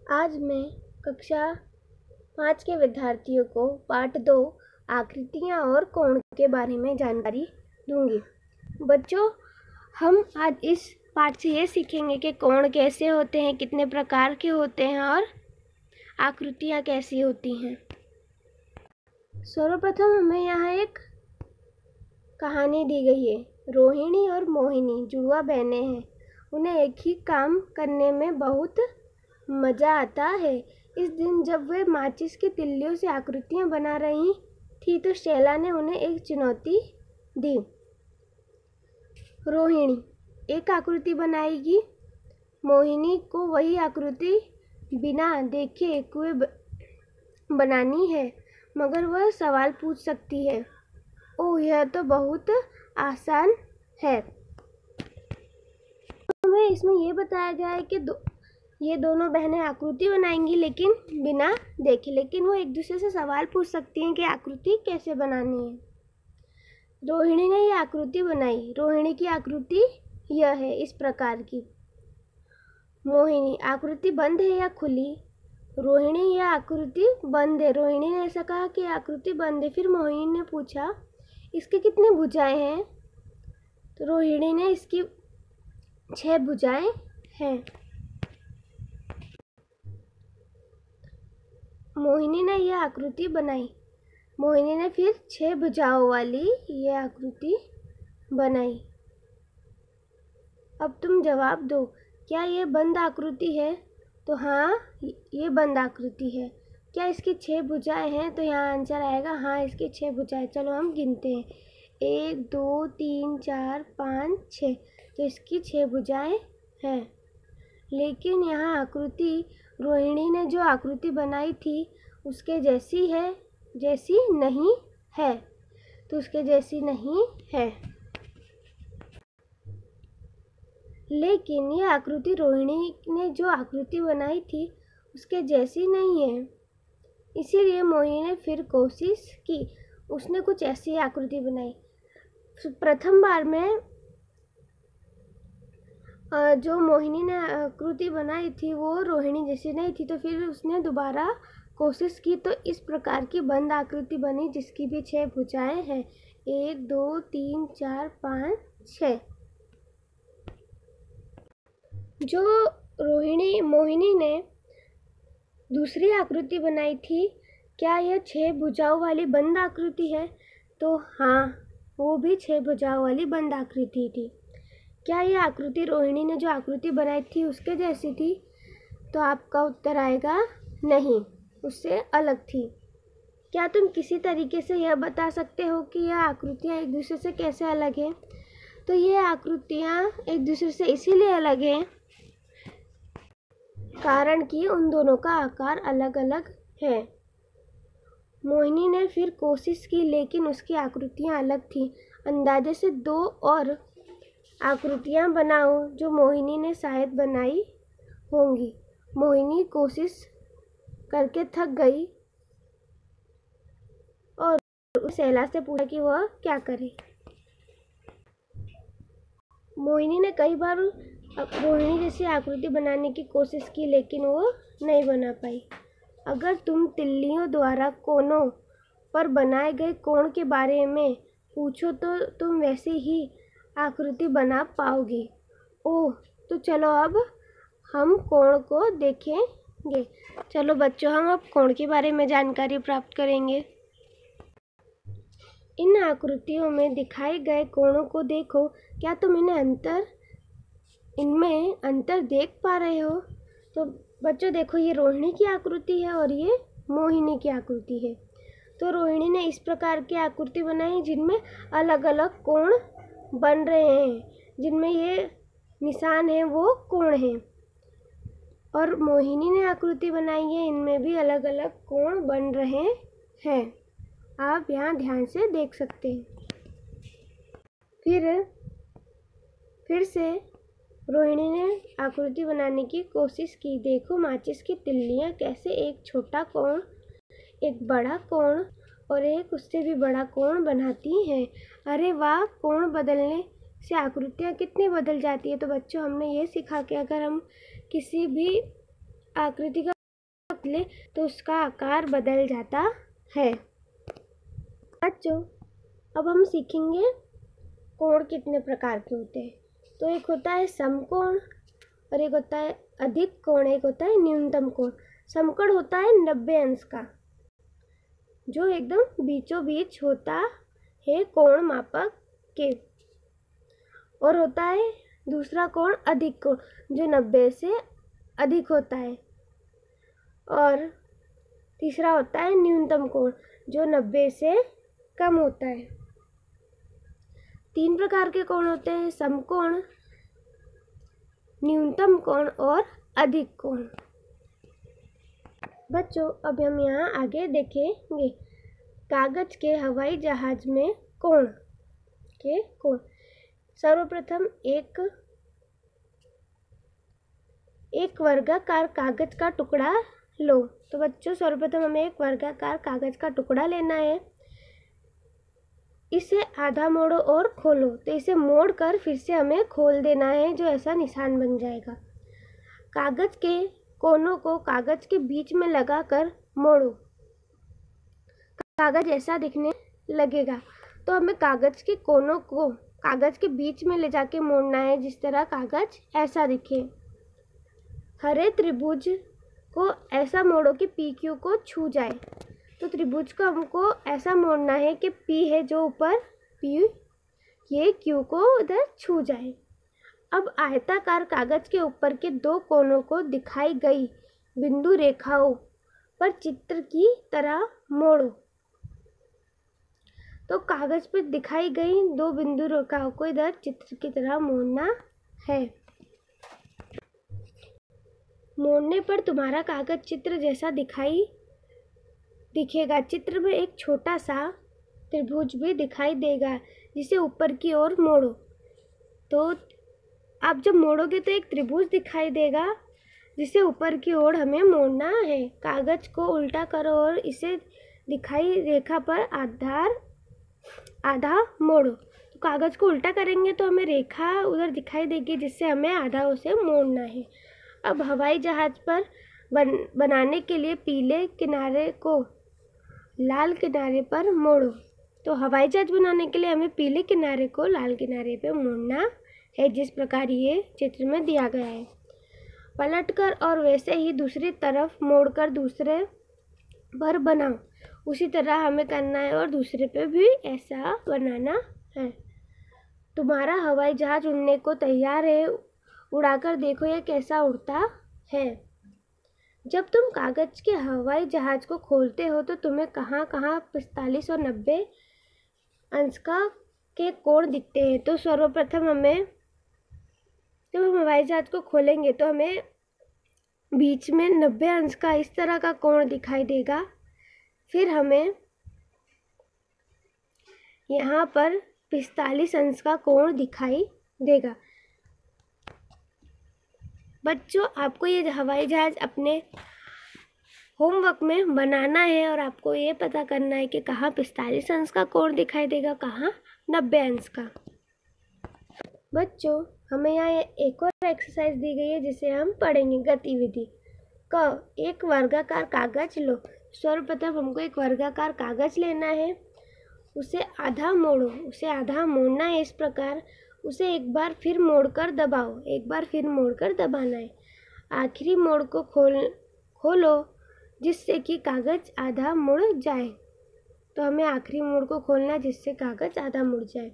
आज मैं कक्षा 5 के विद्यार्थियों को पाठ 2 आकृतियाँ और कोण के बारे में जानकारी दूंगी। बच्चों, हम आज इस पाठ से ये सीखेंगे कि कोण कैसे होते हैं, कितने प्रकार के होते हैं और आकृतियाँ कैसी होती हैं। सर्वप्रथम हमें यहाँ एक कहानी दी गई है। रोहिणी और मोहिनी जुड़वा बहनें हैं। उन्हें एक ही काम करने में बहुत मज़ा आता है। इस दिन जब वे माचिस की तिल्लियों से आकृतियाँ बना रही थी तो शैला ने उन्हें एक चुनौती दी। रोहिणी एक आकृति बनाएगी, मोहिनी को वही आकृति बिना देखे हुए बनानी है, मगर वह सवाल पूछ सकती है। ओह, यह तो बहुत आसान है। हमें इसमें यह बताया गया है कि ये दोनों बहनें आकृति बनाएंगी लेकिन बिना देखे, लेकिन वो एक दूसरे से सवाल पूछ सकती हैं कि आकृति कैसे बनानी है। रोहिणी ने ये आकृति बनाई। रोहिणी की आकृति यह है, इस प्रकार की। मोहिनी आकृति बंद है या खुली? रोहिणी यह आकृति बंद है। रोहिणी ने ऐसा कहा कि आकृति बंद है। फिर मोहिनी ने पूछा इसके कितने भुजाएं हैं? तो रोहिणी ने इसकी 6 भुजाएं हैं। मोहिनी ने यह आकृति बनाई। मोहिनी ने फिर 6 भुजाओं वाली यह आकृति बनाई। अब तुम जवाब दो, क्या यह बंद आकृति है? तो हाँ, ये बंद आकृति है। क्या इसकी 6 भुजाएं हैं? तो यहाँ आंसर आएगा हाँ, इसकी 6 भुजाएं। चलो हम गिनते हैं, 1 2 3 4 5 6। तो इसकी 6 भुजाएं हैं। लेकिन यहाँ आकृति रोहिणी ने जो आकृति बनाई थी उसके जैसी है? जैसी नहीं है। तो उसके जैसी नहीं है। लेकिन ये आकृति रोहिणी ने जो आकृति बनाई थी उसके जैसी नहीं है। इसीलिए मोहिनी ने फिर कोशिश की। उसने कुछ ऐसी आकृति बनाई। प्रथम बार में जो मोहिनी ने आकृति बनाई थी वो रोहिणी जैसी नहीं थी, तो फिर उसने दोबारा कोशिश की तो इस प्रकार की बंद आकृति बनी जिसकी भी 6 भुजाएं हैं, 1 2 3 4 5 6। जो मोहिनी ने दूसरी आकृति बनाई थी, क्या यह 6 भुजाओं वाली बंद आकृति है? तो हाँ, वो भी 6 भुजाओं वाली बंद आकृति थी। क्या यह आकृति रोहिणी ने जो आकृति बनाई थी उसके जैसी थी? तो आपका उत्तर आएगा नहीं, उससे अलग थी। क्या तुम किसी तरीके से यह बता सकते हो कि यह आकृतियाँ एक दूसरे से कैसे अलग हैं? तो ये आकृतियाँ एक दूसरे से इसीलिए अलग हैं कारण कि उन दोनों का आकार अलग अलग है। मोहिनी ने फिर कोशिश की लेकिन उसकी आकृतियाँ अलग थीं। अंदाजे से 2 और आकृतियाँ बनाओ जो मोहिनी ने शायद बनाई होंगी। मोहिनी कोशिश करके थक गई और शैला से पूछा कि वह क्या करे। मोहिनी ने कई बार रोहिणी जैसी आकृति बनाने की कोशिश की लेकिन वो नहीं बना पाई। अगर तुम तिल्लियों द्वारा कोनों पर बनाए गए कोण के बारे में पूछो तो तुम वैसे ही आकृति बना पाओगे। ओह, तो चलो अब हम कोण को देखेंगे। चलो बच्चों, हम अब कोण के बारे में जानकारी प्राप्त करेंगे। इन आकृतियों में दिखाए गए कोणों को देखो। क्या तुम इनमें अंतर देख पा रहे हो? तो बच्चों देखो, ये रोहिणी की आकृति है और ये मोहिनी की आकृति है। तो रोहिणी ने इस प्रकार की आकृति बनाई जिनमें अलग अलग कोण बन रहे हैं, जिनमें ये निशान है वो कोण हैं। और मोहिनी ने आकृति बनाई है, इनमें भी अलग अलग कोण बन रहे हैं। आप यहाँ ध्यान से देख सकते हैं। फिर से रोहिणी ने आकृति बनाने की कोशिश की। देखो माचिस की तिल्लियाँ कैसे एक छोटा कोण, एक बड़ा कोण और एक उससे भी बड़ा कोण बनाती हैं। अरे वाह, कोण बदलने से आकृतियाँ कितनी बदल जाती है। तो बच्चों, हमने ये सीखा कि अगर हम किसी भी आकृति का बदले तो उसका आकार बदल जाता है। बच्चों, अब हम सीखेंगे कोण कितने प्रकार के होते हैं। तो एक होता है समकोण और एक होता है अधिक कोण, एक होता है न्यूनतम कोण। समकोण होता है 90 अंश का, जो एकदम बीचों बीच होता है कोण मापक के। और होता है दूसरा कोण अधिक कोण, जो 90 से अधिक होता है। और तीसरा होता है न्यूनतम कोण, जो 90 से कम होता है। 3 प्रकार के कोण होते हैं, समकोण, न्यूनतम कोण और अधिक कोण। बच्चों, अब हम यहाँ आगे देखेंगे कागज के हवाई जहाज में कोण के कोण। सर्वप्रथम एक वर्गाकार कागज का टुकड़ा लो। तो बच्चों, सर्वप्रथम हमें एक वर्गाकार कागज का टुकड़ा लेना है। इसे आधा मोड़ो और खोलो। तो इसे मोड़ कर फिर से हमें खोल देना है, जो ऐसा निशान बन जाएगा। कागज के कोनों को कागज के बीच में लगाकर मोड़ो। कागज ऐसा दिखने लगेगा। तो हमें कागज के कोनों को कागज के बीच में ले जाके मोड़ना है, जिस तरह कागज ऐसा दिखे। हरे त्रिभुज को ऐसा मोड़ो कि पी क्यू को छू जाए। तो त्रिभुज को हमको ऐसा मोड़ना है कि पी है जो ऊपर, पी ये क्यू को उधर छू जाए। अब आयताकार कागज के ऊपर के 2 कोनों को दिखाई गई बिंदु रेखाओं पर चित्र की तरह मोड़ो। तो कागज पर दिखाई गई 2 बिंदु रेखाओं को इधर चित्र की तरह मोड़ना है। मोड़ने पर तुम्हारा कागज चित्र जैसा दिखेगा। चित्र में एक छोटा सा त्रिभुज भी दिखाई देगा, जिसे ऊपर की ओर मोड़ो। तो आप जब मोड़ोगे तो एक त्रिभुज दिखाई देगा, जिसे ऊपर की ओर हमें मोड़ना है। कागज को उल्टा करो और इसे दिखाई रेखा पर आधा मोड़ो। तो कागज को उल्टा करेंगे तो हमें रेखा उधर दिखाई देगी, जिससे हमें आधा उसे मोड़ना है। अब हवाई जहाज पर बनाने के लिए पीले किनारे को लाल किनारे पर मोड़ो। तो हवाई जहाज बनाने के लिए हमें पीले किनारे को लाल किनारे पे मोड़ना है, जिस प्रकार ये चित्र में दिया गया है। पलटकर और वैसे ही दूसरी तरफ मोड़कर दूसरे पर बनाओ। उसी तरह हमें करना है और दूसरे पे भी ऐसा बनाना है। तुम्हारा हवाई जहाज उड़ने को तैयार है। उड़ाकर देखो यह कैसा उड़ता है। जब तुम कागज के हवाई जहाज को खोलते हो तो तुम्हें कहाँ 45 और 90 अंश के कोण दिखते हैं। तो सर्वप्रथम हमें जब हम हवाई जहाज को खोलेंगे तो हमें बीच में 90 अंश का इस तरह का कोण दिखाई देगा। फिर हमें यहाँ पर 45 अंश का कोण दिखाई देगा। बच्चों, आपको ये हवाई जहाज अपने होमवर्क में बनाना है और आपको ये पता करना है कि कहाँ 45 अंश का कोण दिखाई देगा, कहाँ 90 अंश का। बच्चों, हमें यहाँ एक और एक्सरसाइज दी गई है, जिसे हम पढ़ेंगे। गतिविधि क, एक वर्गाकार कागज लो। सर्वप्रथम हमको एक वर्गाकार कागज लेना है, उसे आधा मोड़ो। उसे आधा मोड़ना है इस प्रकार। उसे एक बार फिर मोड़कर दबाओ, एक बार फिर मोड़कर दबाना है। आखिरी मोड़ को खोलो, जिससे कि कागज आधा मुड़ जाए। तो हमें आखिरी मोड़ को खोलना है, जिससे कागज आधा मुड़ जाए।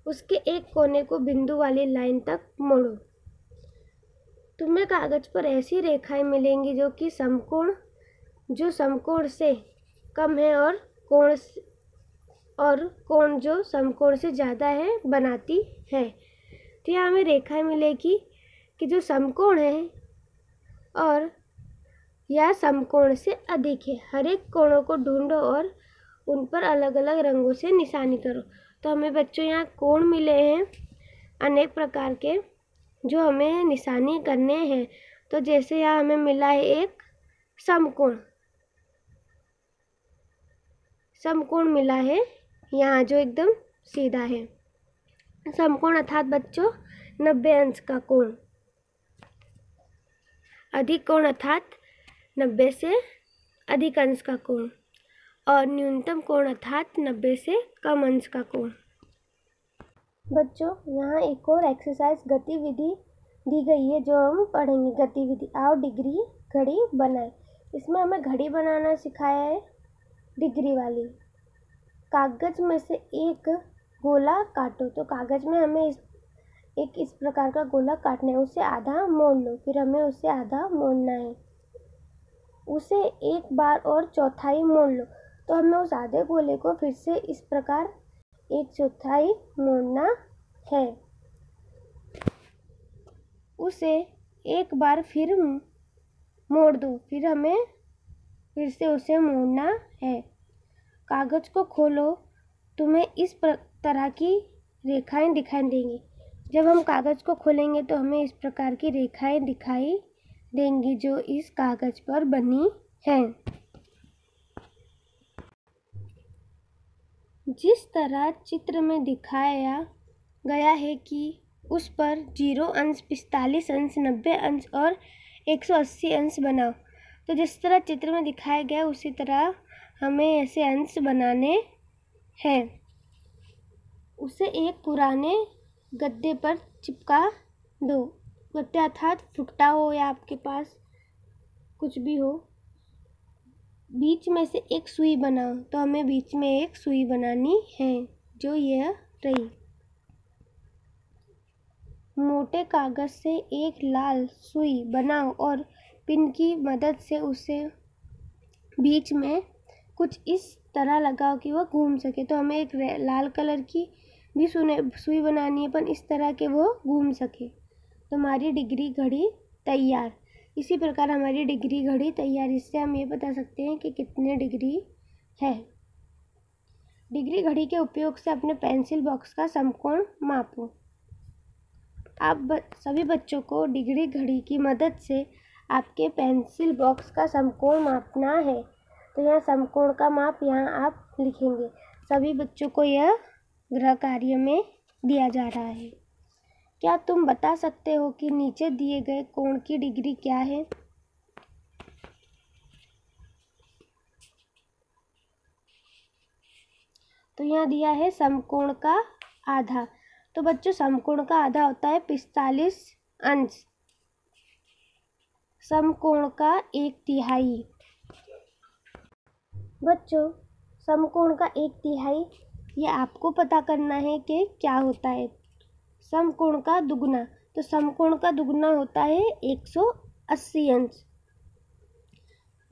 उसके एक कोने को बिंदु वाली लाइन तक मोड़ो। तुम्हें कागज पर ऐसी रेखाएं मिलेंगी जो समकोण से कम है और कोण जो समकोण से ज़्यादा है बनाती है। तो यहाँ हमें रेखाएं मिलेगी कि जो समकोण है और या समकोण से अधिक है। हर एक कोणों को ढूंढो और उन पर अलग अलग रंगों से निशानी करो। तो हमें बच्चों यहाँ कोण मिले हैं अनेक प्रकार के, जो हमें निशानी करने हैं। तो जैसे यहाँ हमें मिला है एक समकोण मिला है यहाँ, जो एकदम सीधा है। समकोण अर्थात बच्चों 90 अंश का कोण। अधिक कोण अर्थात 90 से अधिक अंश का कोण और न्यूनतम कोण अर्थात 90 से कम अंश का कोण। बच्चों, यहाँ एक और एक्सरसाइज गतिविधि दी गई है जो हम पढ़ेंगे। गतिविधि, आओ डिग्री घड़ी बनाएं। इसमें हमें घड़ी बनाना सिखाया है, डिग्री वाली। कागज में से एक गोला काटो। तो कागज में हमें इस प्रकार का गोला काटना है। उसे आधा मोड़ लो, फिर हमें उसे आधा मोड़ना है। उसे एक बार और चौथाई मोड़ लो। तो हमें उस आधे गोले को फिर से इस प्रकार एक चौथाई मोड़ना है। उसे एक बार फिर मोड़ दो, फिर हमें फिर से उसे मोड़ना है। कागज को खोलो, तुम्हें इस तरह की रेखाएं दिखाई देंगी। जब हम कागज को खोलेंगे तो हमें इस प्रकार की रेखाएं दिखाई देंगी जो इस कागज पर बनी हैं। जिस तरह चित्र में दिखाया गया है कि उस पर 0 अंश, 45 अंश, 90 अंश और 180 अंश बनाओ। तो जिस तरह चित्र में दिखाया गया उसी तरह हमें ऐसे अंश बनाने हैं। उसे एक पुराने गद्दे पर चिपका दो। गद्दे अर्थात फुट्टा हो या आपके पास कुछ भी हो। बीच में से एक सुई बनाओ। तो हमें बीच में एक सुई बनानी है जो यह रही। मोटे कागज से एक लाल सुई बनाओ और पिन की मदद से उसे बीच में कुछ इस तरह लगाओ कि वह घूम सके। तो हमें एक लाल कलर की भी सुई बनानी है, पर इस तरह के वो घूम सके। तो हमारी डिग्री घड़ी तैयार। इसी प्रकार हमारी डिग्री घड़ी तैयार। इससे हम ये बता सकते हैं कि कितने डिग्री है। डिग्री घड़ी के उपयोग से अपने पेंसिल बॉक्स का समकोण मापो। आप सभी बच्चों को डिग्री घड़ी की मदद से आपके पेंसिल बॉक्स का समकोण मापना है। तो यहाँ समकोण का माप यहाँ आप लिखेंगे। सभी बच्चों को यह गृह कार्य में दिया जा रहा है। क्या तुम बता सकते हो कि नीचे दिए गए कोण की डिग्री क्या है? तो यहाँ दिया है समकोण का आधा। तो बच्चों, समकोण का आधा होता है 45 अंश। समकोण का 1/3। बच्चों, समकोण का 1/3 ये आपको पता करना है कि क्या होता है। समकोण का दुगुना, तो समकोण का दुगुना होता है 180 अंश।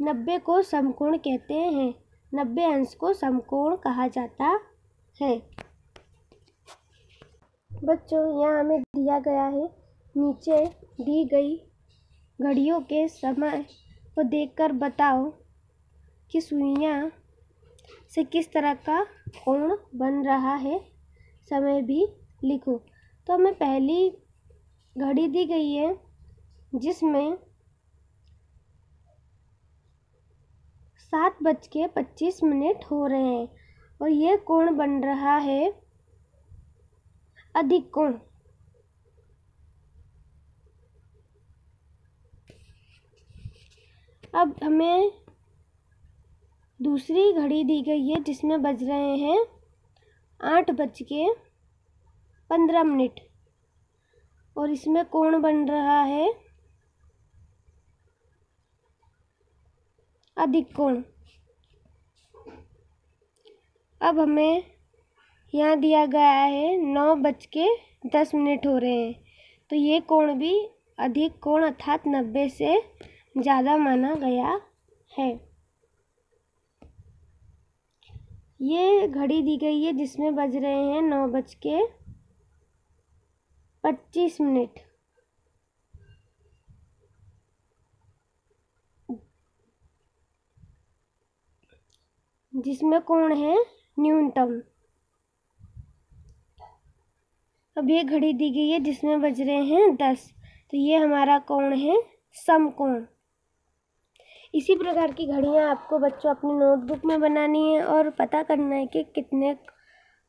90 को समकोण कहते हैं। 90 अंश को समकोण कहा जाता है। बच्चों, यहाँ हमें दिया गया है, नीचे दी गई घड़ियों के समय को देखकर बताओ कि सुइयां से किस तरह का कोण बन रहा है। समय भी लिखो। तो हमें पहली घड़ी दी गई है जिसमें 7:25 हो रहे हैं और यह कोण बन रहा है अधिक कोण। अब हमें दूसरी घड़ी दी गई है जिसमें बज रहे हैं 8:15 और इसमें कोण बन रहा है अधिक कोण। अब हमें यहाँ दिया गया है 9:10 हो रहे हैं। तो ये कोण भी अधिक कोण अर्थात 90 से ज़्यादा माना गया है। ये घड़ी दी गई है जिसमें बज रहे हैं 9:25, जिसमें कोण है न्यूनतम। अब ये घड़ी दी गई है जिसमें बज रहे हैं 10। तो ये हमारा कोण है समकोण। इसी प्रकार की घड़ियाँ आपको बच्चों अपनी नोटबुक में बनानी है और पता करना है कि कितने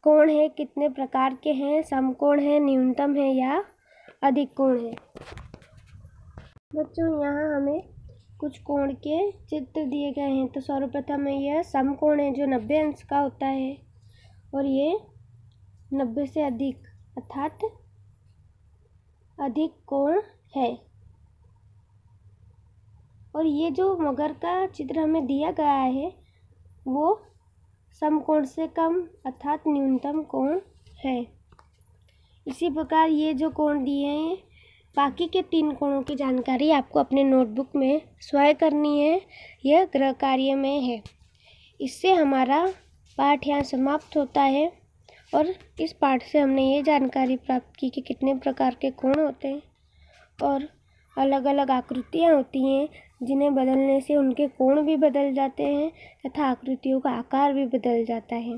कोण है, कितने प्रकार के हैं, समकोण है, न्यूनतम है या अधिक कोण है। बच्चों, यहाँ हमें कुछ कोण के चित्र दिए गए हैं। तो सर्वप्रथम यह समकोण है जो 90 अंश का होता है और ये 90 से अधिक अर्थात अधिक कोण है। और ये जो मगर का चित्र हमें दिया गया है वो समकोण से कम अर्थात न्यूनतम कोण है। इसी प्रकार ये जो कोण दिए हैं, बाकी के 3 कोणों की जानकारी आपको अपने नोटबुक में स्वयं करनी है। यह गृह कार्य में है। इससे हमारा पाठ यहाँ समाप्त होता है और इस पाठ से हमने ये जानकारी प्राप्त की कि कितने प्रकार के कोण होते हैं और अलग अलग आकृतियाँ होती हैं जिन्हें बदलने से उनके कोण भी बदल जाते हैं तथा आकृतियों का आकार भी बदल जाता है।